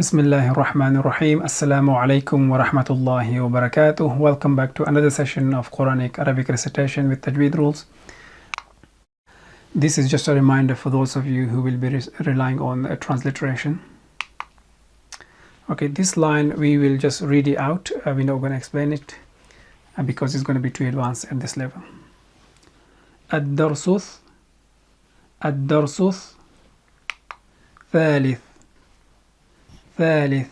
Bismillahir Rahmanir Rahim. Assalamu alaikum wa rahmatullahi wa barakatuh. Welcome back to another session of Quranic Arabic recitation with Tajweed rules. This is just a reminder for those of you who will be relying on a transliteration. Okay, this line we will just read it out. We're not going to explain it because it's going to be too advanced at this level. الدرس ثالث ثالث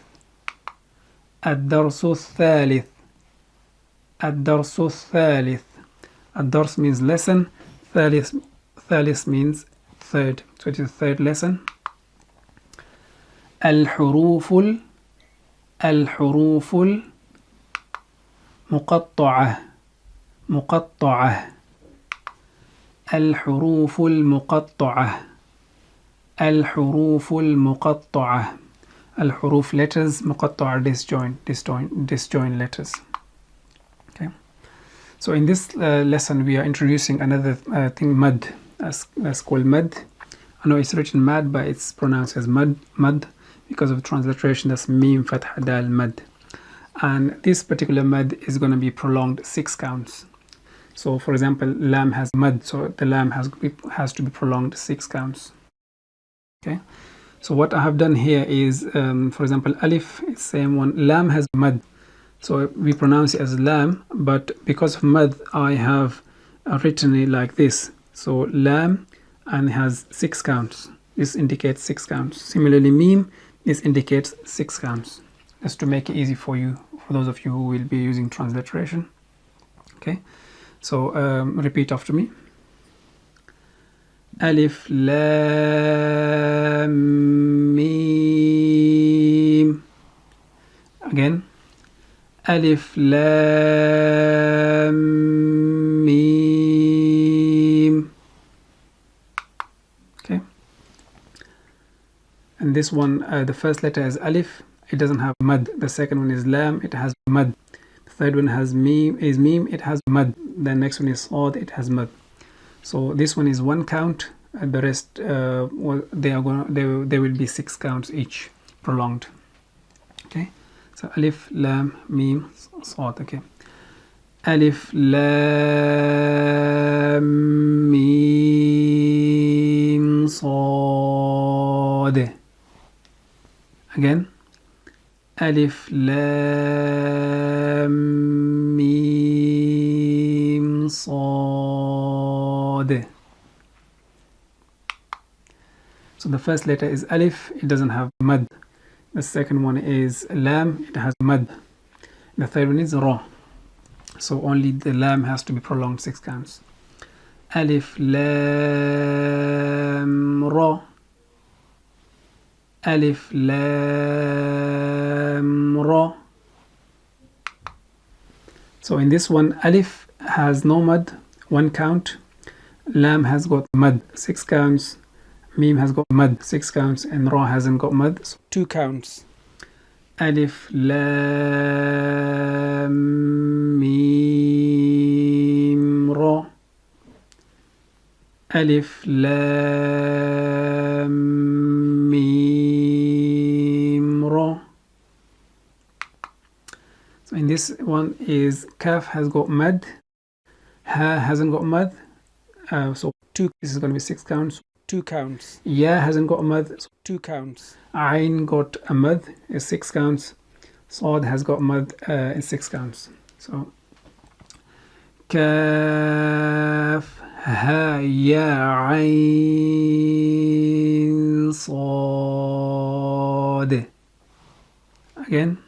الدرس الثالث الدرس الثالث. الدرس means lesson. ثالث means third, so it is the third lesson. الحروف المقطعة مقطعة الحروف المقطعة الحروف المقطعة. الحروف letters, مقطعة disjoint letters. Okay, so in this lesson we are introducing another thing, mad. That's called mad. I know it's written mad, but it's pronounced as mad because of transliteration. That's mim fatha dal mad, and this particular mad is going to be prolonged 6 counts. So for example, lam has mad, so the lam has to be prolonged 6 counts. Okay, so what I have done here is, for example, alif is same one, lam has mad, so we pronounce it as lam, but because of mad I have written it like this. So lam, and has 6 counts. This indicates 6 counts. Similarly, mim, this indicates 6 counts, just to make it easy for you, for those of you who will be using transliteration. Okay, so repeat after me. Alif lam mim. Again. Alif lam mim. Okay. And this one, the first letter is alif. It doesn't have mad. The second one is lam. It has mad. The third one has mim. It has mad. The next one is sad. It has mad. So this one is 1 count, and the rest well, there will be 6 counts each, prolonged. Okay, so alif lam mim sad. Okay, alif lam mim sad. Again, alif lam mim sad. So the first letter is alif, it doesn't have mad. The second one is lam, it has mad. The third one is ra, so only the lam has to be prolonged 6 counts. Alif lam ra. Alif lam ra. So in this one, alif has no mad, 1 count. Lam has got mad, 6 counts. Mim has got mad, 6 counts, and ra hasn't got mad, so 2 counts. Alif lam mim ra. Alif lam mim ra. So in this one is kaf has got mad, ha hasn't got mad, so 2. This is going to be 6 counts. 2 counts. Ya hasn't got a mad, so 2 counts. Ain got a mad, is 6 counts. Sad has got mad, is 6 counts. So Kaf ha ya ain sad. Again.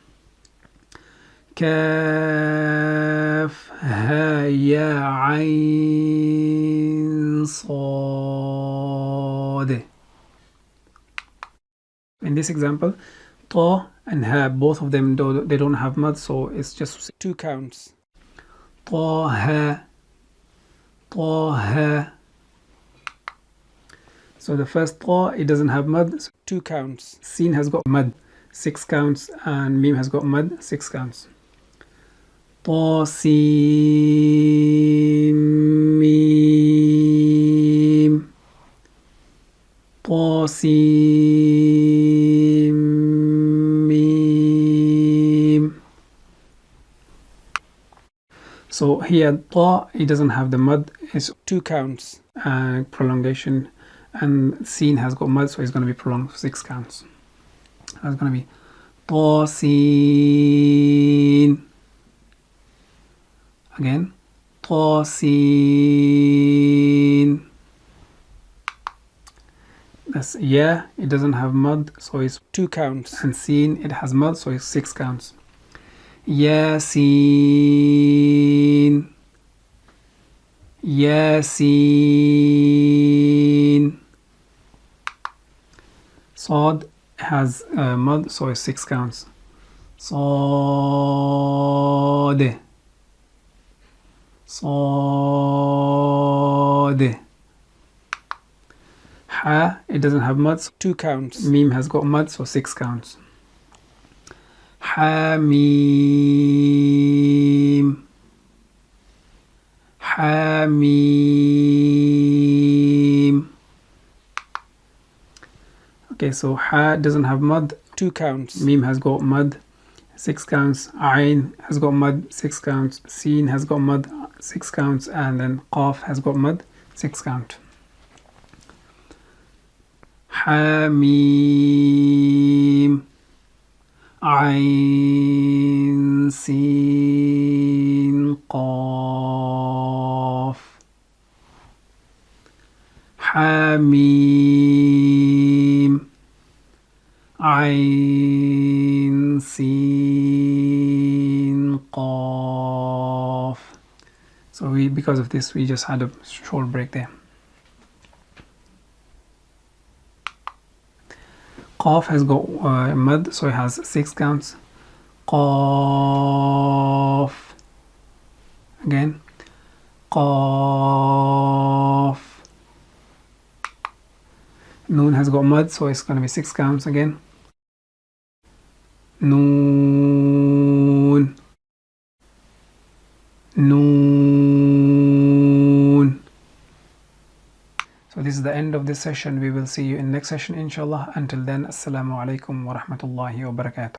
Kaf ha ya ain sad. In this example, ta and ha, both of them they don't have mad, so it's just 2 counts. Ta ha. So the first ta, it doesn't have mad, so 2 counts. Sin has got mad, 6 counts, and mim has got mad, 6 counts. Ta sin mim. Ta sin So here ta, it doesn't have the mud, it's 2 counts prolongation, and sin has got mud, so it's going to be prolonged 6 counts. That's going to be ta sin. Again, ta sin. That's yeah, it doesn't have mud, so it's 2 counts, and sin, it has mud, so it's 6 counts. Yasin, Yasin. Sad has mud, so it's 6 counts. Sad, Sad. Ha, it doesn't have mud, so 2 counts. Mim has got mud, so 6 counts. Hamim, Hamim. Okay, so ha doesn't have mud, 2 counts. Mim has got mud, 6 counts. Ain has got mud, 6 counts. Sin has got mud, 6 counts. And then Qaf has got mud, 6 count. Hamim, Ain, Sin, Qaf. Hamim, Ain, Sin, Qaf. So because of this, we just had a short break there. Qaf has got mud, so it has 6 counts. Qaf. Again. Qaf. Noon has got mud, so it's going to be 6 counts again. Noon. Noon. So this is the end of this session. We will see you in next session, inshallah. Until then, assalamu alaikum wa rahmatullahi wa barakatuh.